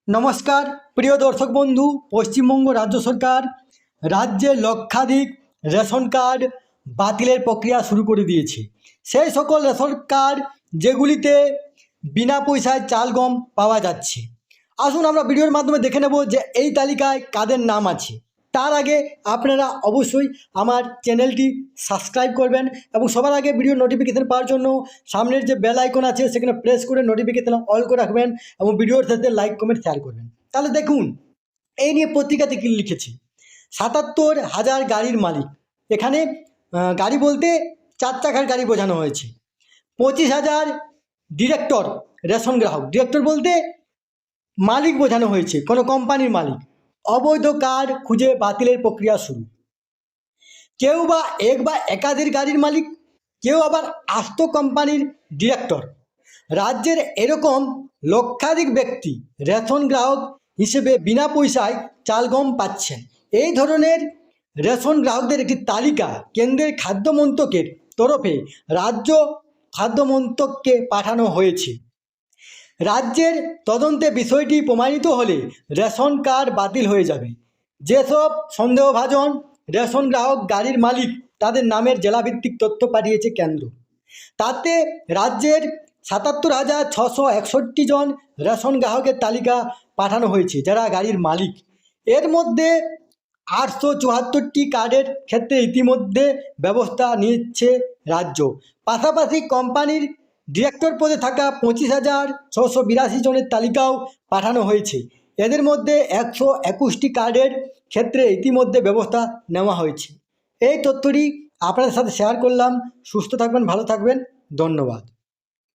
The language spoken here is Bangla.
নমস্কার প্রিয় দর্শক বন্ধু, পশ্চিমবঙ্গ রাজ্য সরকার রাজ্যে লক্ষাধিক রেশন কার্ড বাতিলের প্রক্রিয়া শুরু করে দিয়েছে। সেই সকল রেশন কার্ড যেগুলিতে বিনা পয়সায় চাল গম পাওয়া যাচ্ছে। আসুন আমরা ভিডিওর মাধ্যমে দেখে নেব যে এই তালিকায় কাদের নাম আছে। তার আগে আপনারা অবশ্যই আমার চ্যানেলটি সাবস্ক্রাইব করবেন এবং সবার আগে ভিডিও নোটিফিকেশন পাওয়ার জন্য সামনের যে বেল আইকন আছে সেখানে প্রেস করে নোটিফিকেশন অল করে রাখবেন এবং ভিডিওর সাথে লাইক কমেন্ট শেয়ার করবেন। তাহলে দেখুন এই নিয়ে পত্রিকাতে কী লিখেছে। ৭৭,০০০ গাড়ির মালিক, এখানে গাড়ি বলতে 4 চাকার গাড়ি বোঝানো হয়েছে। 25,000 ডিরেক্টর রেশন গ্রাহক, ডিরেক্টর বলতে মালিক বোঝানো হয়েছে, কোনো কোম্পানির মালিক। অবৈধ কার্ড খুঁজে বাতিলের প্রক্রিয়া শুরু। কেউ বা এক বা একাধিক গাড়ির মালিক, কেউ আবার আস্ত কোম্পানির ডিরেক্টর। রাজ্যের এরকম লক্ষাধিক ব্যক্তি রেশন গ্রাহক হিসেবে বিনা পয়সায় চাল গম পাচ্ছেন। এই ধরনের রেশন গ্রাহকদের একটি তালিকা কেন্দ্রের খাদ্য মন্ত্রকের তরফে রাজ্য খাদ্য মন্ত্রককে পাঠানো হয়েছে। রাজ্যের তদন্তে বিষয়টি প্রমাণিত হলে রেশন কার্ড বাতিল হয়ে যাবে। যেসব সন্দেহভাজন রেশন গ্রাহক গাড়ির মালিক তাদের নামের জেলাভিত্তিক তথ্য পাঠিয়েছে কেন্দ্র। তাতে রাজ্যের ৭৭,৬৬১ জন রেশন গ্রাহকের তালিকা পাঠানো হয়েছে যারা গাড়ির মালিক। এর মধ্যে ৮৭৪টি কার্ডের ক্ষেত্রে ইতিমধ্যে ব্যবস্থা নিচ্ছে রাজ্য। পাশাপাশি কোম্পানির ডিরেক্টর পদে থাকা ২৫,৬৮২ জনের তালিকাও পাঠানো হয়েছে। এদের মধ্যে ১২১টি কার্ডের ক্ষেত্রে ইতিমধ্যে ব্যবস্থা নেওয়া হয়েছে। এই তথ্যটি আপনাদের সাথে শেয়ার করলাম। সুস্থ থাকবেন, ভালো থাকবেন, ধন্যবাদ।